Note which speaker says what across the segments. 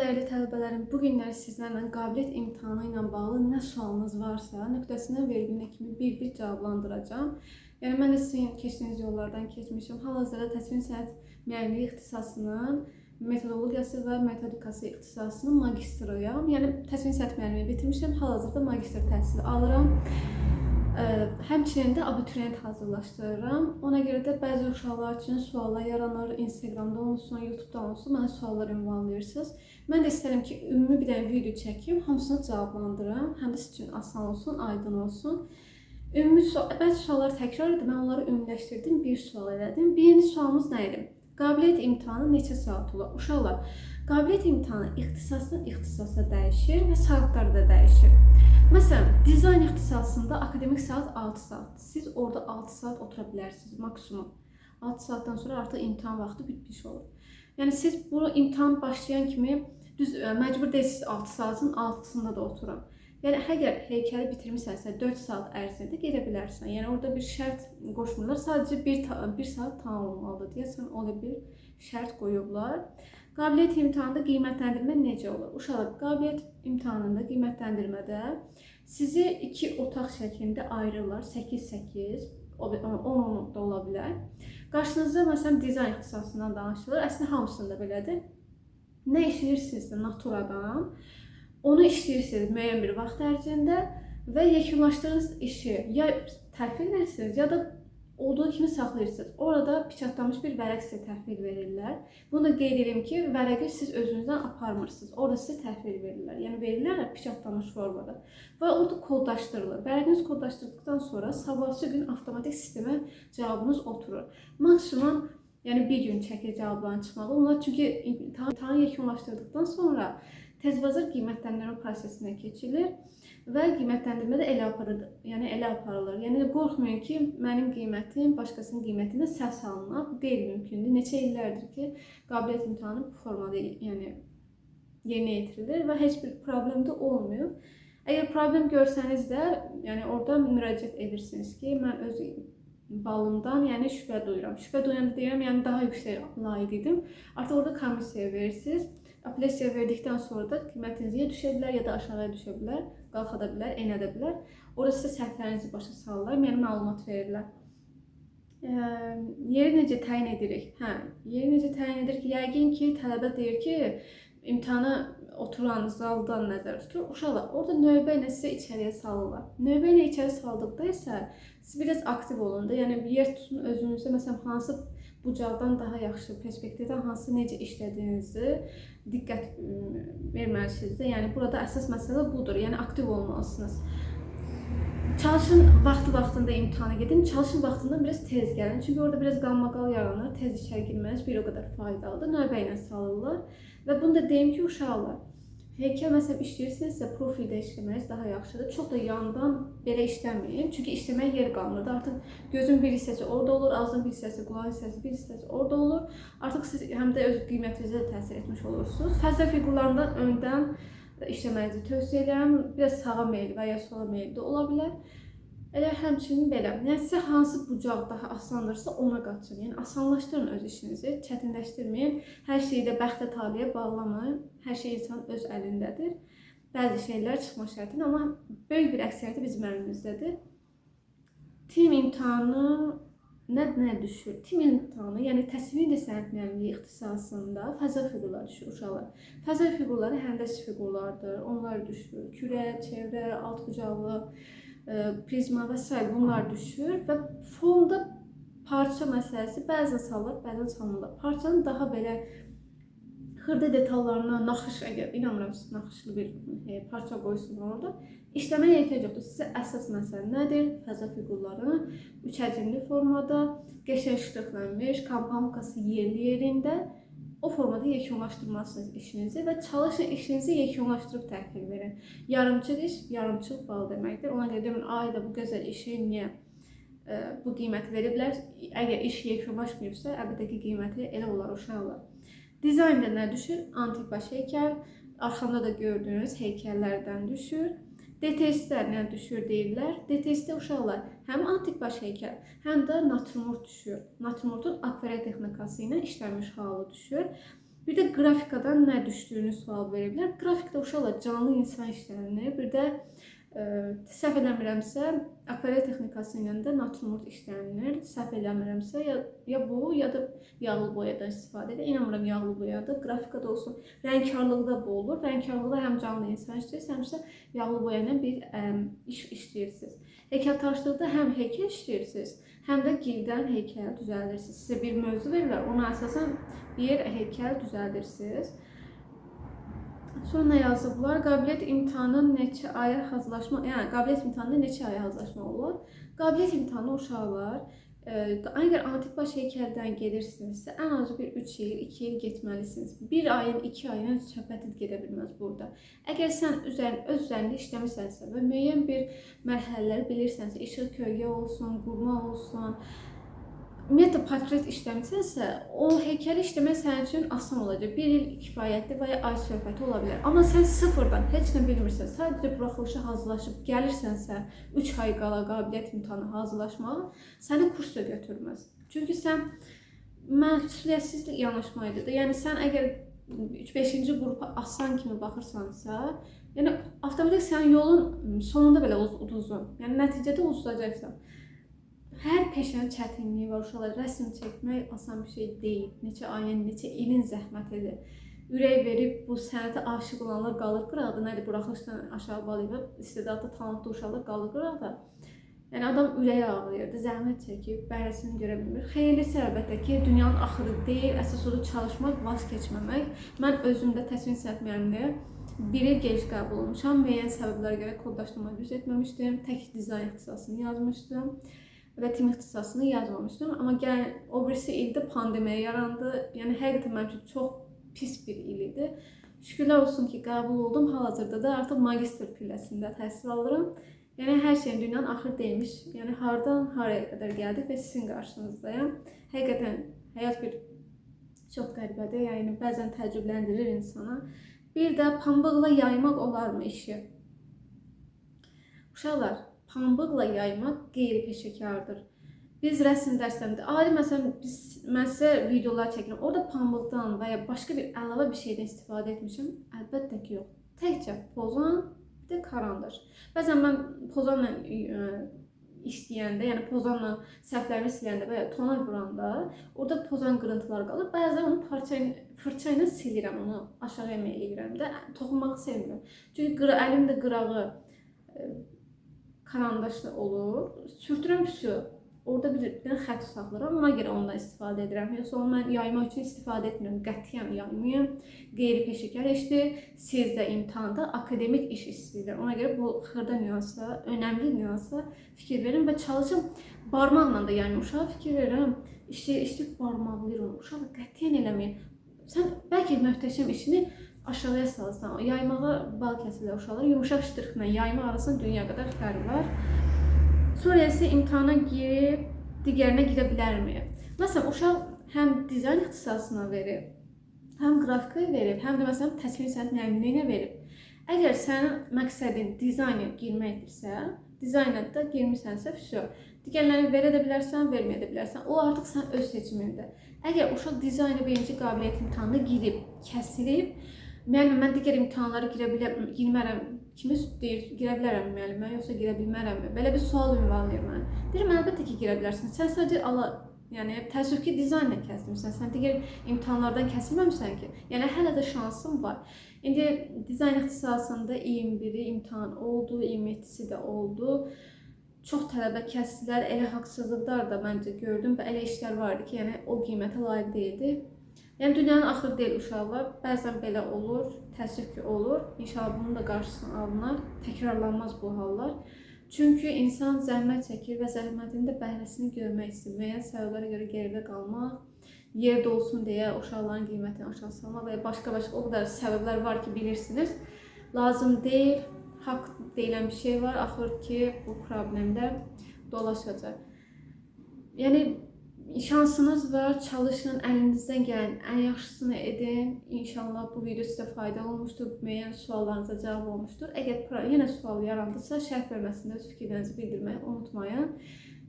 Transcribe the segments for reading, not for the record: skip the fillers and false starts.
Speaker 1: dəyərli tələbələrim, bu günlər sizlərlə qabiliyyət imtahanı ilə bağlı nə sualınız varsa, nöqtəsindən vergülünə kimi bir-bir cavablandıracağam. Yəni, mən də sizin keçdiyiniz yollardan keçmişim. Hal-hazırda təsvir sənət müəllimliyi ixtisasının metodologiyası və metodikası ixtisasının magistrıyam. Yəni, təsvir sənət müəllimliyi bitirmişəm, hal-hazırda magistr təhsili alıram. Həmçinin də abituriyent hazırlaşdırıram. Ona görə də bəzi uşaqlar üçün suallar yaranır. Instagramda olsun, YouTube'dan olsun mənə suallar ünvanlayırsınız. Mən də istərəm ki, ümumi bir dənə video çəkim, hamısını cavablandırım. Həm də sizin üçün asan olsun, aydın olsun. Bəzi suallar təkrar edir, mən onları ümumiləşdirdim, bir sual elədim. Birinci sualımız nə idi? Qabiliyyət imtahanı neçə saat olar? Uşaqlar, qabiliyyət imtahanı ixtisasdan ixtisasa dəyişir və saatları da dəyişir. Məsələn, dizayn ixtisasında akademik saat 6 saatdır. Siz orada 6 saat otura bilərsiniz maksimum. 6 saatdan sonra artıq imtahan vaxtı bitmiş olur. Yəni siz bu imtahan başlayan kimi məcbur deyilsiniz 6 saatın 6-sında da oturun. Yəni əgər heykəli bitirmisənsə 4 saat ərzində gedə bilərsən. Yəni orada bir şərt qoşmurlar. Sadəcə 1 saat tamam olmalıdır deyəsən, o da bir şərt qoyublar. Qabiliyyət imtahanında qiymətləndirmə necə olur? Uşaqlar, qabiliyyət imtahanında qiymətləndirmədə sizi 2 otaq şəklində ayırırlar. 8-8, 10-10 da ola bilər. Qarşınızda məsələn dizayn ixtisasından danışılır. Əslində hamısında belədir. Nə işləyirsinizsə naturadan, onu işləyirsiniz müəyyən bir vaxt ərzində və yekunlaşdığınız işi ya təhvil verirsiniz, ya da olduğu kimi saxlayırsınız. Orada piçatlanmış bir vərəq sizə təhvil verirlər. Bunu da qeyd edim ki, vərəqi siz özünüzdən aparmırsınız. Orada sizə təhvil verirlər. Yəni verirlər piçatlanmış formada. Və orada kodlaşdırılır. Vərəqiniz kodlaşdırdıqdan sonra sabahsı gün avtomatik sistemə cavabınız oturur. Maksimum yəni bir gün çəkir cavabların çıxmalı. Onlar çünki imtahanı yekunlaşdırdıqdan sonra tez-bazar qiymətləndirmə prosesinə keçilir və qiymətləndirmə də elə aparılır. Yəni qorxmayın ki, mənim qiymətim başqasının qiymətindən səhv salınır. Bu qeyri-mümkündür. Neçə illərdir ki, qabiliyyət imtahanı bu formada yerinə yetirilir və heç bir problem də olmuyor. Əgər problem görsəniz də, yəni orada müraciət edirsiniz ki, mən öz balımdan şübhə duyuram. Şübhə duyanda deyirəm, yəni daha yüksək layiq idim. Artıq orada komissiyaya verirsiniz. Apellyasiya verdikdən sonra da qiymətiniz ya düşə bilər, ya da aşağıya düşə bilər, qalxa bilər, enədə bilər. Orada sizə səhvlərinizi başa salırlar, yəni məlumat verirlər. Yeri necə təyin edirik? Yeri necə təyin edirik? Yəqin ki, tələbə deyir ki, imtahana oturan zaldan nəzər tutur. Uşaqlar, orada növbə ilə sizə içəriyə salırlar. Növbə ilə içəri saldıqda isə siz biraz aktiv olun da, yəni bir yer tutun özünüzdə, məsələn, hansı bucaqdan daha yaxşı, perspektivdən hansı necə işlədiyinizi diqqət verməlisiniz də. Yəni burada əsas məsələ budur, yəni aktiv olmalısınız. Çalışın vaxtında imtahana gedin, çalışın vaxtında biraz tez gəlin. Çünki orada biraz qalmaqal yaranır, tez içəri girməniz bir o qədər faydalıdır. Növbə ilə salırlar. Və bunu da deyim ki, uşaqlar, heykəl məsələn işləyirsinizsə profildə işləməniz daha yaxşıdır. Çox da yandan belə işləməyin. Çünki işləməyə yer qalmır. Artıq gözün bir hissəsi orada olur, ağzın bir hissəsi, qulağın hissəsi, bir hissəsi orada olur. Artıq siz həm də öz qiymətinizə də təsir etmiş olursunuz. Fəzlə fiqurlarından öndən işləmənizi tövsiyə edirəm. Biraz sağa meyil və ya sola meyil də ola bilər. Elə həmçinin belə. Yəni sizə hansı bucaq daha asandırsa ona qaçın. Yəni asanlaşdırın öz işinizi, çətinləşdirməyin. Hər şeyi də bəxtə taliyə bağlamayın. Hər şey insan öz əlindədir. Bəzi şeylər çıxma şərtilə, amma böyük bir əksəriyyəti bizim əlimizdədir. TİM imtahanı nə düşür? TİM imtahanı, yəni təsvir sənət müəllimliyi ixtisasında fəza fiqurları düşür uşaqlar. Fəza fiqurları həndəs fiqurlardır. Onlar düşür. Kürə, çevrə, alt bucaqlı, prizma və s. bunlar düşür və fonda parça məsələsi bəzən salınır, bəzən salınır. Parçanın daha belə xırda detallarına, naxış, əgər inanmıram siz naxışlı bir parça qoysunlar orada, işləməyə ehtiyac yoxdur. Sizə əsas məsələ nədir? Fəza fiqurları üçhəcmli formada, qəşəng ştrixlənmiş, kampankası yerində o formada yekunlaşdırmalısınız işinizi və çalışın işinizi yekunlaşdırıb təhvil verin. Yarımçıq iş, yarımçıq bal deməkdir. Ona görə demin, ayda bu gözəl işi niyə bu qiyməti veriblər? Əgər iş yekunlaşmayıbsa, əlbəttə ki, qiyməti elə olar uşaqlar. Dizaynda nə düşür? Antik baş heykəl, arxamda da gördüyünüz heykəllərdən düşür. DTS-lər nə düşür deyirlər. DTS-də uşaqlar həm antik baş heykəl, həm də naturmort düşür. Naturmortun akvarel texnikası ilə işlənmiş halı düşür. Bir də qrafikadan nə düşdüyünü sual veriblər. Qrafikdə uşaqlar canlı insan işlənir. Bir də səhv eləmirəmsə, akvarel texnikası ilə də naturmort işlənilir. Səhv eləmirəmsə, ya bu, ya da yağlı boyadan istifadə edir. İnanmıram yağlı boyadır. Qrafikada olsun, rəngkarlıqda bu olur. Rəngkarlıqda həm canlı insan işləyirsiniz, həmsə yağlı boya ilə bir iş işləyirsiniz. Heykəltaraşlıqda həm heykəl işləyirsiniz, həm də gildən heykəl düzəldirsiniz. Sizə bir mövzu verirlər, ona əsasən bir heykəl düzəldirsiniz. Sonra nə yazıblar? Qabiliyyət imtahanı neçə aya hazırlaşma, yəni qabiliyyət imtahanında neçə aya hazırlaşma olur? Qabiliyyət imtahanı uşaqlar, əgər antik baş heykəldən gedirsinizsə, ən azı bir 3 il, 2 il getməlisiniz. 1 ayın, 2 ayın söhbəti gedə bilməz burada. Əgər sən öz üzərində işləmisənsə və müəyyən bir mərhələləri bilirsənsə, işıq, kölgə olsun, qurma olsun, ümumiyyətlə portret işləmisənsə, o heykəli işləmək sənin üçün asan olacaq. 1 il kifayətli və ya ay söhbəti ola bilər. Amma sən sıfırdan heç nə bilmirsən, sadəcə buraxılışa hazırlaşıb gəlirsənsə, 3 ay qala qabiliyyət imtahanı hazırlaşmağa, səni kursa götürməz. Çünki sən məsuliyyətsizlik yanaşmaydı da. Yəni sən əgər 3-5-ci qrupa asan kimi baxırsansa, yəni avtomatik sən yolun sonunda belə uduzun. Yəni nəticədə uduzacaqsan. Hər peşənin çətinliyi var uşaqlar. Rəsm çəkmək asan bir şey deyil. Neçə ayın, neçə ilin zəhmətidir. Ürək verib bu sənətə aşiq olanlar qalır qıraqda. Nədir, buraxılışdan aşağı balayıb, istedadlı, talantlı uşaqlar qalır qıraqda. Yəni adam ürəyi ağrıyırdı, zəhmət çəkib, bəhrəsini görə bilmir. Xeyirlisi əlbəttə ki, dünyanın axırı deyil, əsas odur çalışmaq, vaz keçməmək. Mən özümdə təsvir sənət müəllimliyə 1 il gec qəbul olmuşam. Müəyyən səbəblərə görə koddaşlama düz etməmişdim. Tək dizayn ixtisasını yazmışdım və tim ixtisasını yazmamışdım. Amma o birisi ildə pandemiya yarandı. Yəni həqiqətən mənim üçün çox pis bir il idi. Şükürlər olsun ki, qəbul oldum. Hal-hazırda da artıq magistr pilləsində təhsil alıram. Yəni hər şeyin dünyanın axırı deyilmiş. Yəni hardan haraya qədər gəldik və sizin qarşınızdayım. Həqiqətən həyat bir çox qəribədir. Yəni bəzən təəccübləndirir insana. Bir də pambıqla yaymaq olarmı işi? Uşaqlar, pambıqla yaymaq qeyri-peşəkardır. Biz rəsm dərslərində, adi məsələn, mən sizə videolar çəkirəm. Orada pambıqdan və ya başqa bir əlavə bir şeydən istifadə etmişəm. Əlbəttə ki, yox. Təkcə pozan, bir də karandaş. Bəzən mən pozanla işləyəndə, yəni pozanla səhvlərimi siləyəndə və ya toner vuranda, orada pozan qırıntılar qalır. Bəzən onu fırça ilə silirəm, onu aşağı eləyirəm də, toxunmağı sevmirəm. Çünki əlimdə qırağı karandaşlı olur, sürtürəm püsü. Orada bir xətt saxlayıram, ona görə ondan istifadə edirəm. Yoxsa onu mən yaymaq üçün istifadə etmirəm, qətiyyən yaymayım. Qeyri-peşəkar işdir, siz də imtahanda akademik iş istəyirlər. Ona görə bu xırda nüansa, önəmli nüansa fikir verin və çalışın. Barmaqla da yaymayın. Uşağa fikir verirəm, işləyib barmaqlayıram. Uşağı qətiyyən eləməyin. Sən bəlkə möhtəşəm işini aşağıya salırsan, yaymağa bal kəsirlər uşaqlar. Yumuşaq ştrixlə yayma arasında dünya qədər fərq var. Sonra isə imtahana girib, digərinə girə bilərmi? Məsələn, uşaq həm dizayn ixtisasına verib, həm qrafikaya verib, həm də məsələn təsvir sənət müəllimliyinə verib. Əgər sənin məqsədin dizayna girməkdirsə, dizayna da girmisənsə, digərlərini verə də bilərsən, verməyə də bilərsən. O artıq sən öz seçimində. Əgər uşaq dizayna birinci qabiliyyət imtahanına girib, kəsilib, müəllim, mən digər imtahanlara girmərəm, kimi deyir, girə bilərəm müəllimə, yoxsa girə bilmərəmmi? Belə bir sual ünvanlayır mən. Deyirəm, əlbəttə ki, girə bilərsən. Sən sadəcə yəni təəssüf ki, dizaynla kəsilmirsən. Sən digər imtahanlardan kəsilməmişsən ki. Yəni hələ də şansın var. İndi dizayn ixtisasında 21-i imtahan oldu, 27-si də oldu. Çox tələbə kəsdilər, elə haqsızlıqlar da məncə gördüm və elə işlər vardı ki, yəni o qiymətə layiq deyildi. Yəni dünyanın axırı deyil uşaqlar, bəzən belə olur, təəssüf ki olur. İnşallah bunun da qarşısını alınır, təkrarlanmaz bu hallar. Çünki insan zəhmət çəkir və zəhmətin də bəhrəsini görmək istəyir. Müəyyən səbəblərə görə geridə qalmaq, yerdə olsun deyə uşaqların qiymətini aşağı salmaq və ya başqa o qədər səbəblər var ki, bilirsiniz. Lazım deyil, haqq deyilən bir şey var, axır ki bu problemlər dolaşacaq. Yəni şansınız var, çalışın, əlinizdən gələn ən yaxşısını edin. İnşallah bu video sizə faydalı olmuşdur, müəyyən suallarınıza cavab olmuşdur. Əgər yenə sual yarandısa, şərh bölməsində öz fikirlərinizi bildirməyi unutmayın.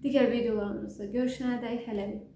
Speaker 1: Digər videolarımızda görüşənədək hələlik.